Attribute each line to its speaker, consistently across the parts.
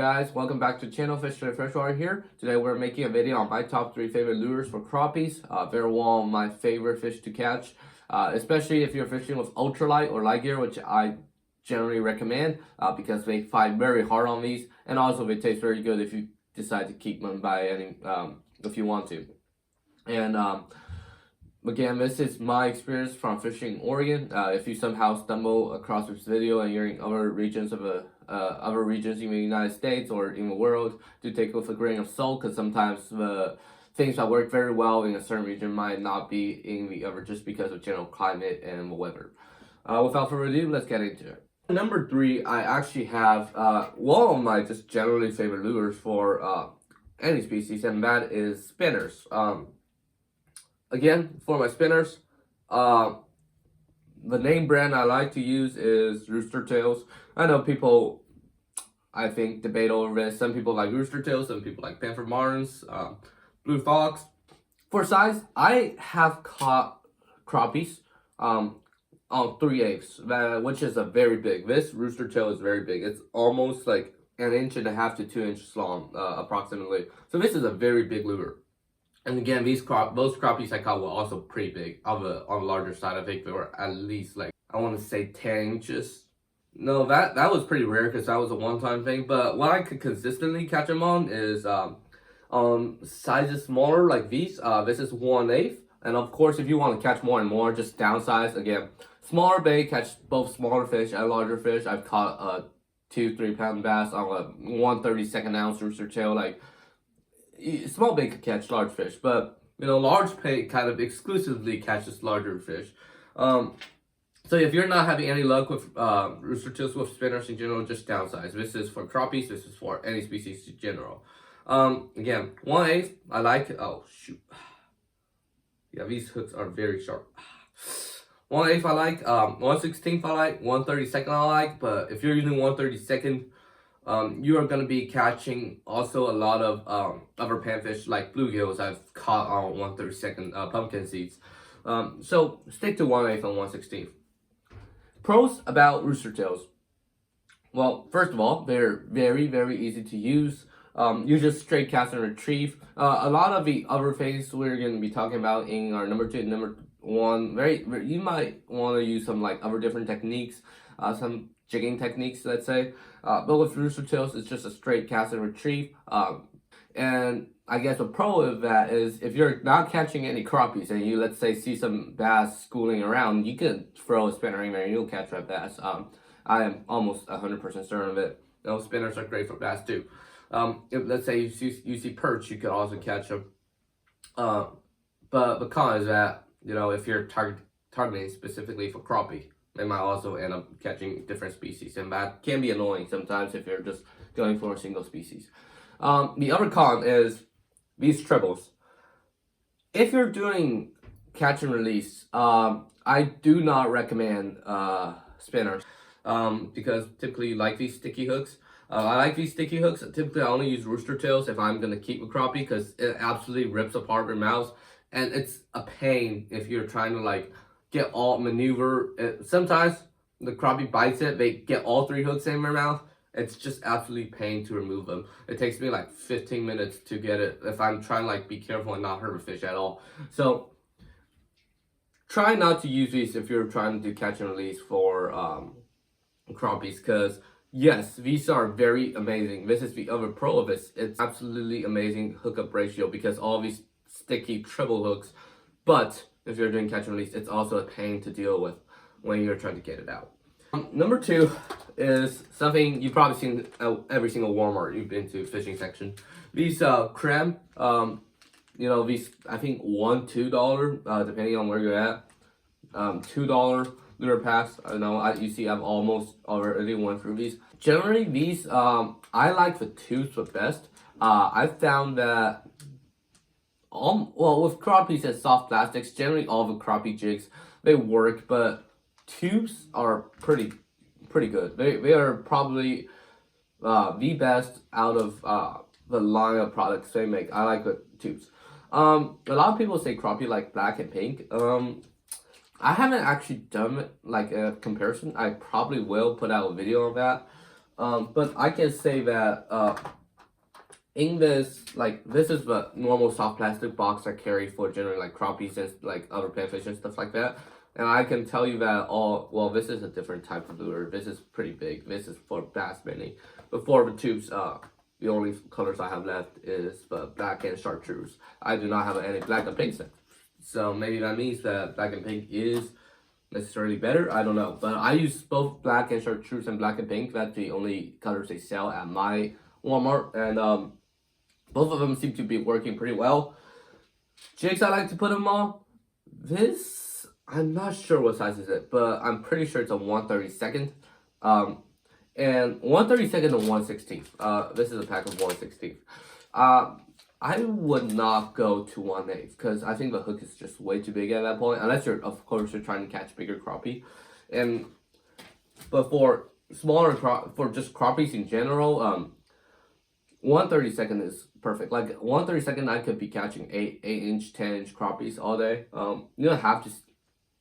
Speaker 1: guys, welcome back to the channel. Fish to Freshwater here. Today we're making a video on my top 3 favorite lures for crappies. They're one of my favorite fish to catch, especially if you're fishing with ultralight or light gear, which I generally recommend because they fight very hard on these, and also they taste very good if you decide to keep them by any if you want to. And again, this is my experience from fishing in Oregon. If you somehow stumble across this video and you're in other regions of other regions in the United States or in the world, do take it with a grain of salt, because sometimes the things that work very well in a certain region might not be in the other just because of general climate and the weather. Without further ado, let's get into it. Number 3, I actually have one of my just generally favorite lures for any species, and that is spinners. Again, for my spinners, the name brand I like to use is Rooster Tails. I know people, I think, debate over this. Some people like Rooster Tails, some people like Panther Martins, Blue Fox. For size, I have caught crappies on 3/8, which is a very big. This Rooster Tail is very big. It's almost like 1.5 to 2 inches long, approximately. So this is a very big lure. And again, those crappies I caught were also pretty big. On the larger side, I think they were at least, like, I want to say 10 inches. No, that was pretty rare because that was a one-time thing. But what I could consistently catch them on is sizes smaller, like these. This is 1/8. And of course, if you want to catch more and more, just downsize. Again, smaller bait, catch both smaller fish and larger fish. I've caught a 2-3 pound bass on a 1/32 ounce Rooster Tail. Like, small bait could catch large fish, but large bait kind of exclusively catches larger fish. So if you're not having any luck with Rooster Tails with spinners in general, just downsize. This is for crappies. This is for any species in general. Again, 1/8 I like. Oh shoot! Yeah, these hooks are very sharp. 1/8 I like. 1/16 I like. 1/32 I like. But if you're using 1/32, you are going to be catching also a lot of other panfish like bluegills I've caught on 1/32 pumpkin seeds. So stick to 1/8 and 1/16. Pros about Rooster Tails. Well, first of all, they're very, very easy to use. You just straight cast and retrieve. A lot of the other things we're going to be talking about in our number 2 and number 1, you might want to use some like other different techniques, some jigging techniques, let's say. But with Rooster Tails, it's just a straight cast and retrieve. And I guess a pro of that is if you're not catching any crappies and you, let's say, see some bass schooling around, you can throw a spinner in there and you'll catch that bass. I am almost 100% certain of it. Spinners are great for bass too. If, let's say, you see perch, you could also catch them. But the con is that, if you're targeting specifically for crappie, they might also end up catching different species, and that can be annoying sometimes if you're just going for a single species. The other con is these trebles. If you're doing catch and release, I do not recommend spinners because typically you like these sticky hooks. I like these sticky hooks. Typically, I only use Rooster Tails if I'm going to keep a crappie because it absolutely rips apart their mouths. And it's a pain if you're trying to, like, get all maneuver. Sometimes the crappie bites it. They get all 3 hooks in their mouth. It's just absolutely pain to remove them. It takes me like 15 minutes to get it if I'm trying to, like, be careful and not hurt a fish at all. So try not to use these if you're trying to do catch and release for crappies, because yes, these are very amazing. This is the other pro of this. It's absolutely amazing hookup ratio because all these sticky treble hooks. But if you're doing catch and release, it's also a pain to deal with when you're trying to get it out. Number 2 is something you've probably seen at every single Walmart you've been to, fishing section. These crab, these, I think $1-2, depending on where you're at. $2 lure packs. I know you see I've almost already went through these. Generally, these I like the tubes the best. I found that with crappies and soft plastics, generally all the crappie jigs, they work, but tubes are pretty good. They are probably the best out of the line of products they make. I like the tubes. A lot of people say crappie like black and pink. I haven't actually done like a comparison. I probably will put out a video on that. But I can say that in this, like, this is the normal soft plastic box I carry for generally like crappies and like other panfish and stuff like that. And I can tell you that this is a different type of lure. This is pretty big. This is for bass mainly. But for the tubes, the only colors I have left is the black and chartreuse. I do not have any black and pink set. So maybe that means that black and pink is necessarily better. I don't know. But I use both black and chartreuse and black and pink. That's the only colors they sell at my Walmart. And both of them seem to be working pretty well. Jigs I like to put them on. This, I'm not sure what size is it, but I'm pretty sure it's a 1/32. And 1/32 and 1/16. This is a pack of 1/16. I would not go to 1/8 because I think the hook is just way too big at that point. Unless you're, of course, you're trying to catch bigger crappie. But for smaller for just crappies in general, 1/32 is perfect. Like 1/32, I could be catching 8-inch, 10-inch crappies all day. You don't have to,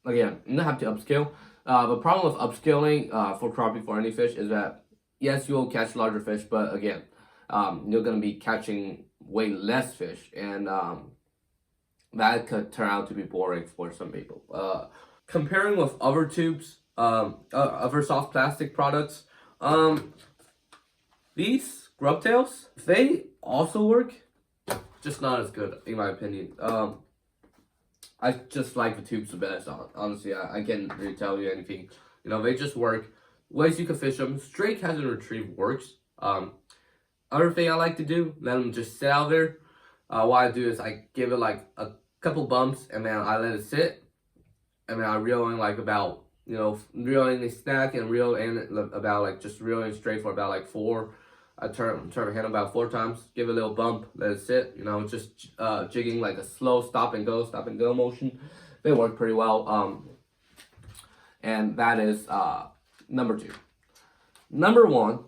Speaker 1: again, you don't have to upscale. The problem with upscaling for crappie for any fish is that yes, you'll catch larger fish, but again, you're gonna be catching way less fish, and that could turn out to be boring for some people. Comparing with other tubes, other soft plastic products, these grub tails, they also work, just not as good in my opinion. I just like the tubes the best. Honestly, I can't really tell you anything. You know, they just work. Ways you can fish them. Straight catch and retrieve works. Other thing I like to do, let them just sit out there. What I do is I give it like a couple bumps and then I let it sit. And then I reel in like about, reel in the snack and reel in about like just reeling straight for about like 4. I turn the handle about 4 times, give it a little bump, let it sit, just jigging like a slow stop and go motion. They work pretty well. And that is number 2. Number 1,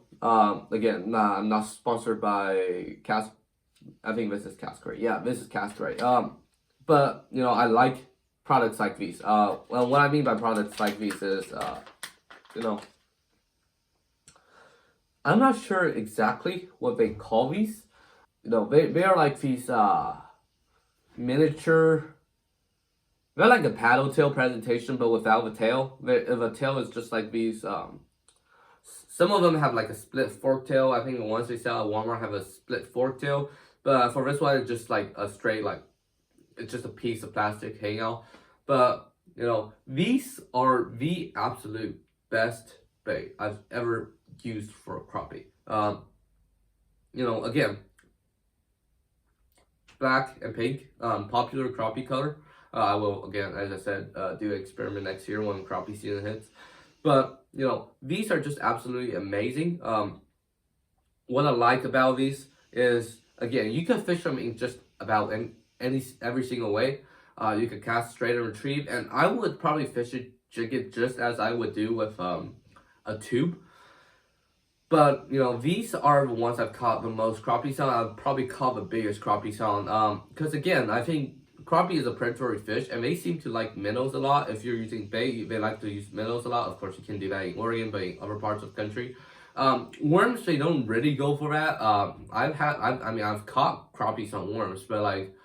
Speaker 1: again, I'm not sponsored by Cast. I think this is Cast Crate. Yeah, this is Cast Crate. But I like products like these. Well, what I mean by products like these is, I'm not sure exactly what they call these. They are like these miniature. They're like a paddle tail presentation, but without the tail. The tail is just like these. Some of them have like a split fork tail. I think the ones they sell at Walmart have a split fork tail. But for this one, it's just like a straight, like, it's just a piece of plastic hanging out. But, these are the absolute best bait I've ever used for a crappie. Again, black and pink, popular crappie color. I will, again, as I said, do an experiment next year when crappie season hits. But, these are just absolutely amazing. What I like about these is, again, you can fish them in just about every single way. You can cast straight and retrieve, and I would probably fish it, jig it just as I would do with a tube. But, these are the ones I've caught the most crappies on. I've probably caught the biggest crappies on. Because, again, I think crappie is a predatory fish, and they seem to like minnows a lot. If you're using bait, they like to use minnows a lot. Of course, you can do that in Oregon, but in other parts of the country. Worms, they don't really go for that. I've caught crappies on worms, but, like,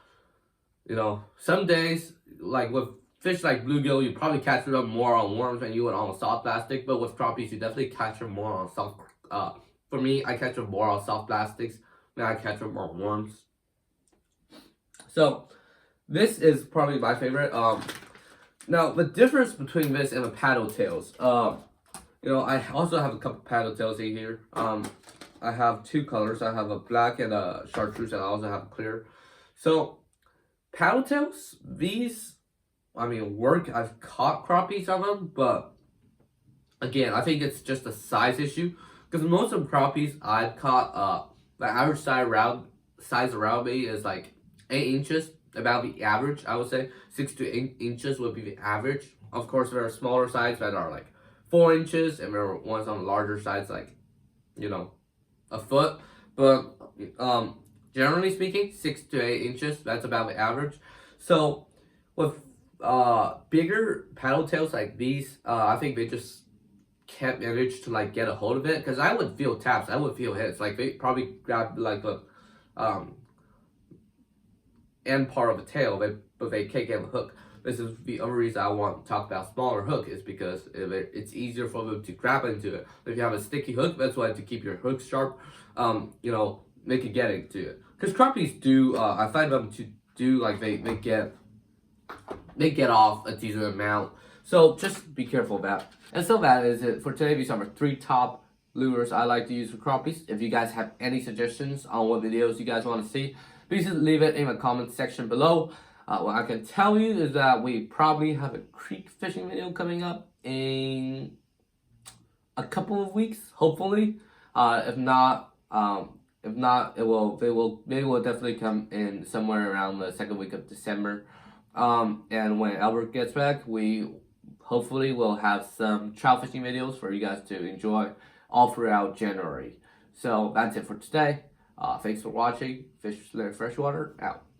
Speaker 1: some days, like, with fish like bluegill, you probably catch them more on worms than you would on soft plastic, but with crappies, you definitely catch them more on soft. For me, I catch them more on soft plastics than I catch them on worms. So, this is probably my favorite. Now, the difference between this and the paddle tails, I also have a couple paddle tails in here. I have 2 colors. I have a black and a chartreuse, and I also have a clear. So, paddle tails, these, work. I've caught crappies on them, but again, I think it's just a size issue. Because most of the crappies I've caught, the average size around me is like 8 inches. About the average, I would say 6 to 8 inches would be the average. Of course, there are smaller sides that are like 4 inches, and there are ones on the larger sides like, a foot. But generally speaking, 6 to 8 inches, that's about the average. So with bigger paddle tails like these, I think they just can't manage to like get a hold of it, because I would feel taps, I would feel hits. Like they probably grab like the end part of a tail, but they can't get the hook. This is the other reason I want to talk about smaller hook, is because it's easier for them to grab into it. If you have a sticky hook, that's why to keep your hook sharp, make it get into it. Because crappies do, I find them to do like they get off a decent amount. So just be careful of that. And so that is it for today. These are my 3 top lures I like to use for crappies. If you guys have any suggestions on what videos you guys want to see, please leave it in the comment section below. What I can tell you is that we probably have a creek fishing video coming up in a couple of weeks, hopefully. If not, they will definitely come in somewhere around the 2nd week of December. And when Albert gets back, we hopefully will have some trout fishing videos for you guys to enjoy all throughout January. So that's it for today. Thanks for watching. Fish Freshwater out.